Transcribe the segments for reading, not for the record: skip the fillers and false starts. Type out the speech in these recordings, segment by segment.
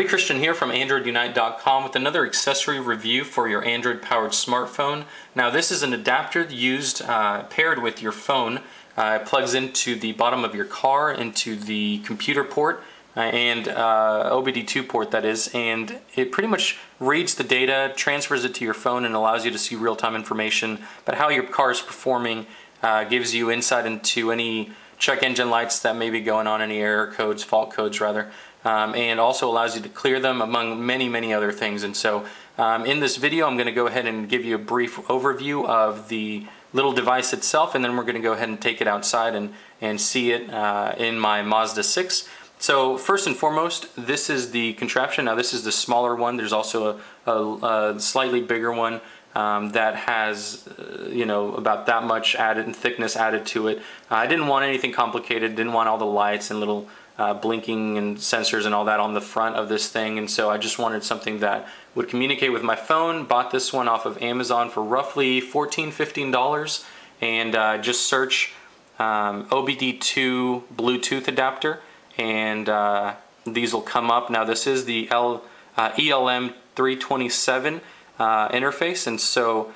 everybody, Christian here from AndroidUnite.com with another accessory review for your Android-powered smartphone. Now this is an adapter used paired with your phone. It plugs into the bottom of your car, into the computer port, and OBD-II port that is, and it pretty much reads the data, transfers it to your phone, and allows you to see real-time information about how your car is performing, gives you insight into any check engine lights that may be going on, any error codes, fault codes rather, and also allows you to clear them among many other things. And so in this video I'm going to go ahead and give you a brief overview of the little device itself, and then we're going to go ahead and take it outside and see it in my Mazda 6. So first and foremost, this is the contraption. Now this is the smaller one. There's also a slightly bigger one that has about that much added in thickness added to it. I didn't want anything complicated, didn't want all the lights and little blinking and sensors and all that on the front of this thing, and so I just wanted something that would communicate with my phone. Bought this one off of Amazon for roughly $14–15, and just search OBD-II Bluetooth adapter, and these will come up. Now this is the ELM327 interface, and so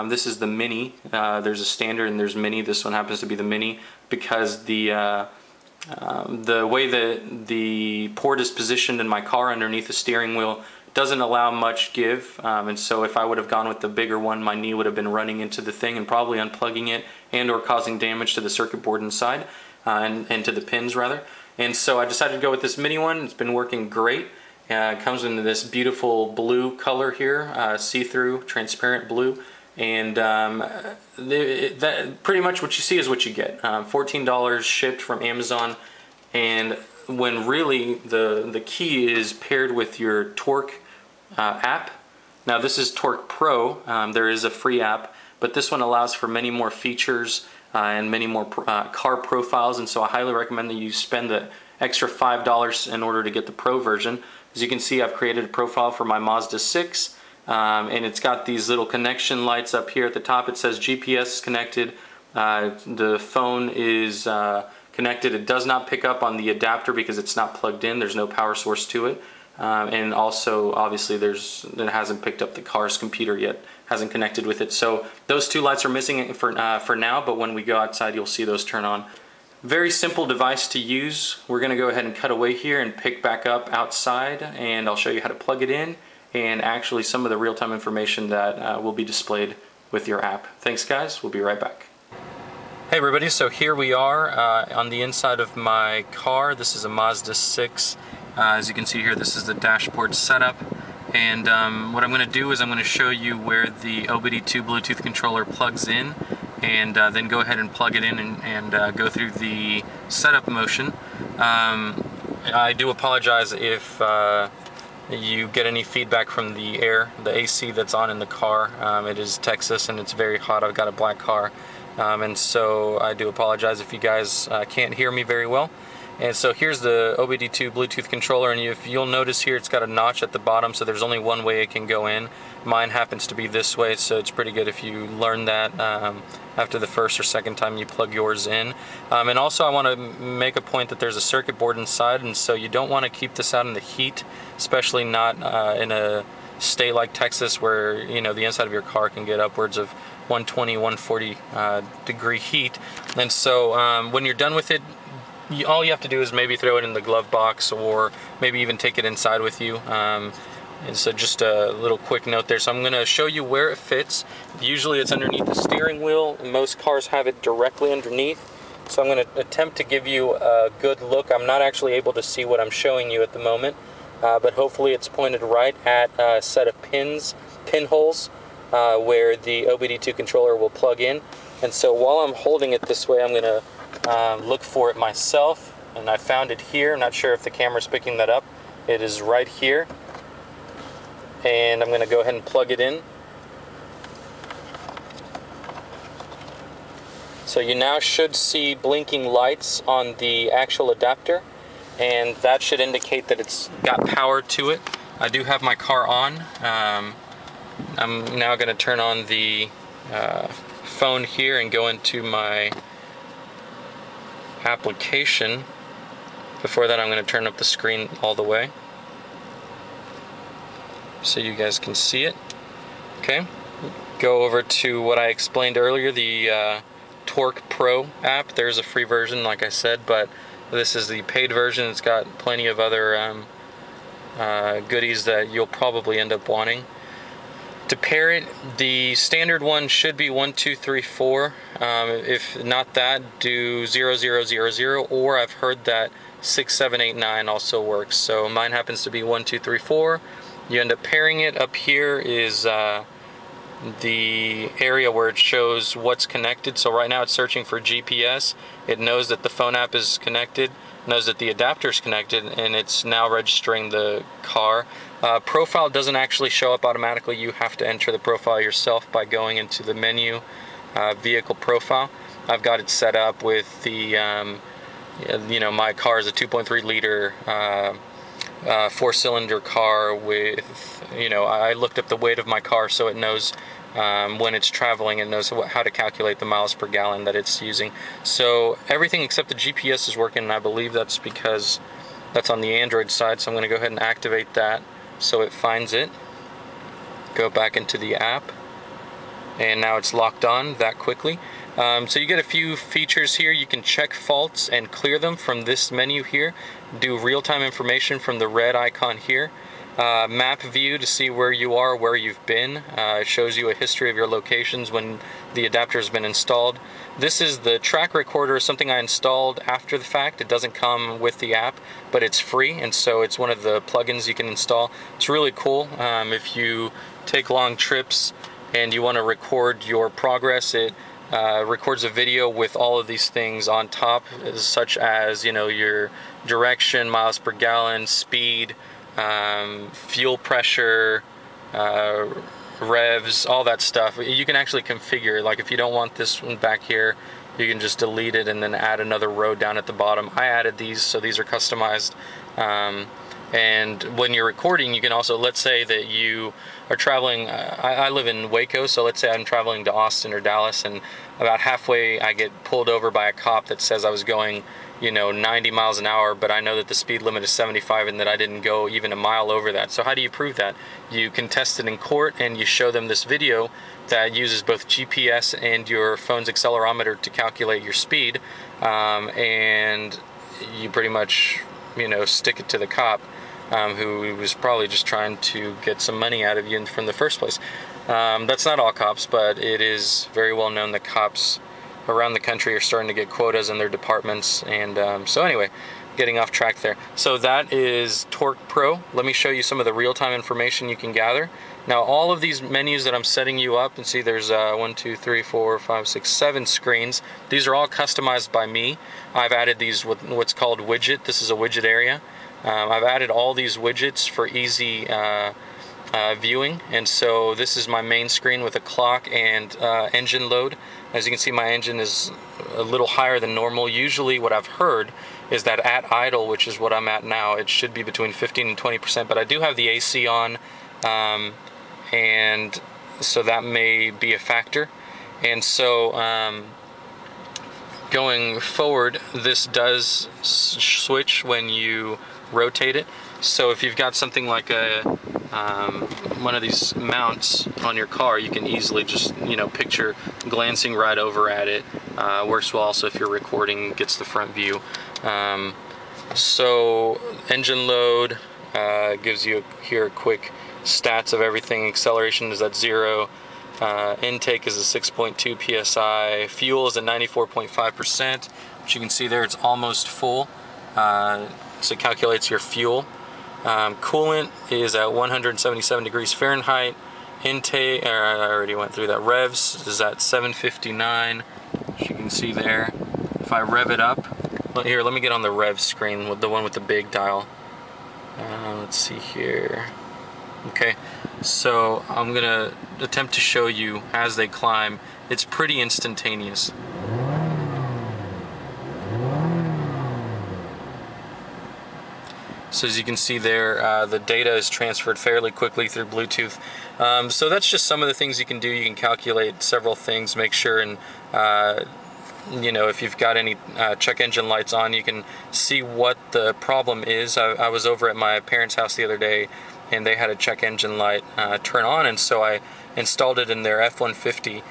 this is the mini. There's a standard and there's mini. This one happens to be the mini because the way that the port is positioned in my car underneath the steering wheel doesn't allow much give, and so if I would have gone with the bigger one, my knee would have been running into the thing and probably unplugging it and or causing damage to the circuit board inside, and to the pins rather. And so I decided to go with this mini one. It's been working great. It comes in this beautiful blue color here, see-through, transparent blue, and pretty much what you see is what you get. $14 shipped from Amazon, and when really the key is paired with your Torque app. Now this is Torque Pro. There is a free app, but this one allows for many more features and many more car profiles, and so I highly recommend that you spend the extra $5 in order to get the Pro version. As you can see, I've created a profile for my Mazda 6, and it's got these little connection lights up here at the top. It says GPS is connected, the phone is connected. It does not pick up on the adapter because it's not plugged in. There's no power source to it, and also obviously it hasn't picked up the car's computer yet, hasn't connected with it. So those two lights are missing for now, but when we go outside you'll see those turn on. Very simple device to use. We're going to go ahead and cut away here and pick back up outside, and I'll show you how to plug it in and actually some of the real-time information that will be displayed with your app. Thanks guys, we'll be right back. Hey everybody, so here we are on the inside of my car. This is a Mazda 6. As you can see here, this is the dashboard setup, and what I'm going to do is I'm going to show you where the OBD-II Bluetooth controller plugs in, and then go ahead and plug it in and go through the setup motion. I do apologize if you get any feedback from the AC that's on in the car. It is Texas and it's very hot. I've got a black car, and so I do apologize if you guys can't hear me very well. And so here's the OBD-II Bluetooth controller, and if you'll notice here, it's got a notch at the bottom, so there's only one way it can go in. Mine happens to be this way, so it's pretty good if you learn that after the first or second time you plug yours in. And also I want to make a point that there's a circuit board inside, and so you don't want to keep this out in the heat, especially not in a state like Texas where the inside of your car can get upwards of 120, 140 degree heat. And so when you're done with it, all you have to do is maybe throw it in the glove box, or maybe even take it inside with you. And so just a little quick note there. So I'm going to show you where it fits. Usually it's underneath the steering wheel. Most cars have it directly underneath. So I'm going to attempt to give you a good look. I'm not actually able to see what I'm showing you at the moment, but hopefully it's pointed right at a set of pinholes where the OBD-II controller will plug in. And so while I'm holding it this way, I'm going to look for it myself, and I found it here. I'm not sure if the camera's picking that up. It is right here, and I'm going to go ahead and plug it in. So you now should see blinking lights on the actual adapter, and that should indicate that it's got power to it. I do have my car on. I'm now going to turn on the phone here and go into my application. Before that, I'm going to turn up the screen all the way. so you guys can see it. Okay, go over to what I explained earlier, the Torque Pro app. There's a free version, like I said, but this is the paid version. It's got plenty of other goodies that you'll probably end up wanting. To pair it, the standard one should be 1, 2, 3, 4. If not that, do 0, 0, 0, 0, or I've heard that 6, 7, 8, 9 also works. So mine happens to be 1, 2, 3, 4. You end up pairing it. Up here is the area where it shows what's connected. So right now it's searching for GPS. It knows that the phone app is connected, knows that the adapter is connected, and it's now registering the car. Profile doesn't actually show up automatically. You have to enter the profile yourself by going into the menu, vehicle profile. I've got it set up with the, you know, my car is a 2.3 liter 4-cylinder car with, you know, I looked up the weight of my car so it knows when it's traveling, it knows how to calculate the miles per gallon that it's using. So everything except the GPS is working, and I believe that's because that's on the Android side. So I'm going to go ahead and activate that so it finds it. Go back into the app, and now it's locked on that quickly. So you get a few features here. You can check faults and clear them from this menu here. Do real-time information from the red icon here. Map view to see where you are, where you've been. It shows you a history of your locations when the adapter has been installed. This is the track recorder, something I installed after the fact. It doesn't come with the app, but it's free, and so it's one of the plugins you can install. It's really cool. If you take long trips and you want to record your progress, it records a video with all of these things on top, such as, you know, your direction, miles per gallon, speed, fuel pressure, revs, all that stuff. You can actually configure, like if you don't want this one back here, you can just delete it and then add another row down at the bottom. I added these, so these are customized. And when you're recording, you can also, let's say that you are traveling, I live in Waco, so let's say I'm traveling to Austin or Dallas, and about halfway I get pulled over by a cop that says I was going, you know, 90 miles an hour, but I know that the speed limit is 75 and that I didn't go even a mile over that. So how do you prove that? You contest it in court, and you show them this video that uses both GPS and your phone's accelerometer to calculate your speed, and you pretty much, you know, stick it to the cop, who was probably just trying to get some money out of you from the first place. That's not all cops, but it is very well known that cops around the country are starting to get quotas in their departments. And so anyway, getting off track there. So that is Torque Pro. Let me show you some of the real-time information you can gather. Now all of these menus that I'm setting you up, and see there's 1, 2, 3, 4, 5, 6, 7 screens. These are all customized by me. I've added these with what's called widget. This is a widget area. I've added all these widgets for easy viewing, and so this is my main screen with a clock and engine load. As you can see, my engine is a little higher than normal. Usually what I've heard is that at idle, which is what I'm at now, it should be between 15 and 20%, but I do have the AC on, and so that may be a factor. And so going forward, this does switch when you rotate it. So if you've got something like a one of these mounts on your car, you can easily just, you know, picture glancing right over at it. Works well also if you're recording, gets the front view. So engine load gives you here a quick stats of everything. Acceleration is at 0. Intake is a 6.2 psi. Fuel is at 94.5%, which you can see there, it's almost full. So it calculates your fuel. Coolant is at 177 degrees Fahrenheit. Intake, I already went through that. Revs is at 759, which you can see there. If I rev it up, here, let me get on the rev screen, with the one with the big dial. Let's see here. Okay, so I'm gonna attempt to show you as they climb. It's pretty instantaneous. So as you can see there, the data is transferred fairly quickly through Bluetooth. So that's just some of the things you can do. You can calculate several things, make sure, and you know, if you've got any check engine lights on, you can see what the problem is. I was over at my parents' house the other day, and they had a check engine light turn on, and so I installed it in their F-150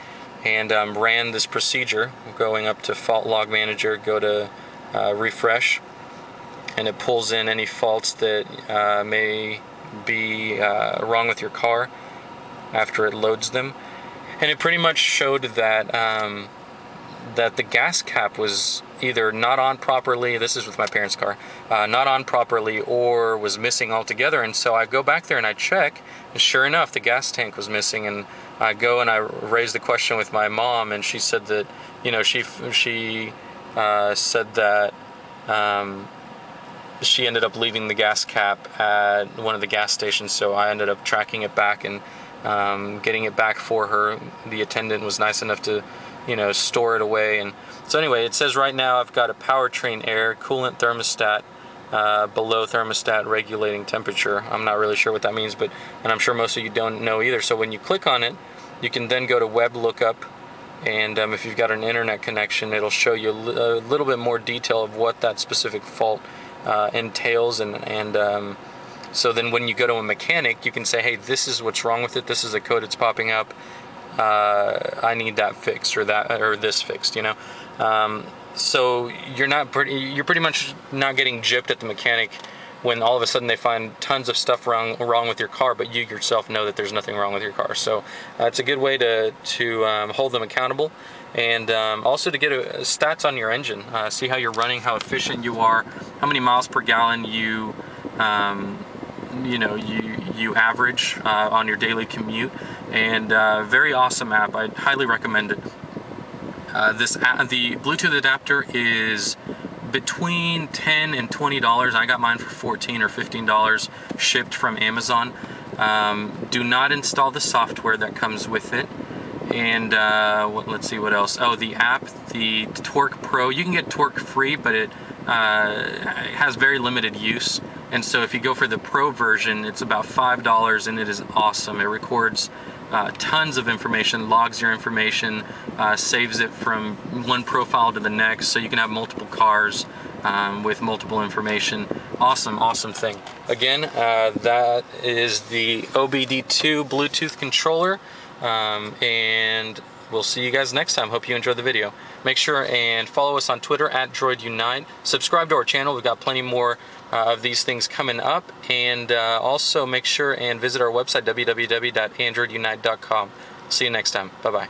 and ran this procedure, going up to Fault Log Manager, go to refresh, and it pulls in any faults that may be wrong with your car after it loads them. And it pretty much showed that that the gas cap was either not on properly, this is with my parents' car, not on properly, or was missing altogether. And so I go back there and I check, and sure enough, the gas tank was missing. And I go and I raise the question with my mom, and she said that, you know, she said that she ended up leaving the gas cap at one of the gas stations, so I ended up tracking it back and getting it back for her. The attendant was nice enough to, you know, store it away. And so anyway, it says right now I've got a powertrain air, coolant thermostat, below thermostat regulating temperature. I'm not really sure what that means, but, and I'm sure most of you don't know either. So when you click on it, you can then go to web lookup, and if you've got an internet connection, it'll show you a little bit more detail of what that specific fault entails. And so then when you go to a mechanic, you can say, hey, this is what's wrong with it, this is the code it's popping up, I need that fixed, or that, or this fixed, you know. So you're pretty much not getting gypped at the mechanic when all of a sudden they find tons of stuff wrong with your car, but you yourself know that there's nothing wrong with your car. So it's a good way to hold them accountable, and also to get stats on your engine, see how you're running, how efficient you are, how many miles per gallon you average on your daily commute. And very awesome app. I highly recommend it. The Bluetooth adapter is between $10 and $20. I got mine for $14 or $15 shipped from Amazon. Do not install the software that comes with it. And let's see what else. Oh, the app, the Torque Pro. You can get Torque free, but it has very limited use. And so if you go for the Pro version, it's about $5, and it is awesome. It records tons of information, logs your information, saves it from one profile to the next, so you can have multiple cars with multiple information. Awesome thing. Again, that is the OBD-II Bluetooth controller, and we'll see you guys next time. Hope you enjoyed the video. Make sure and follow us on Twitter at DroidUnite. Subscribe to our channel. We've got plenty more of these things coming up. And also make sure and visit our website, www.androidunite.com. See you next time. Bye-bye.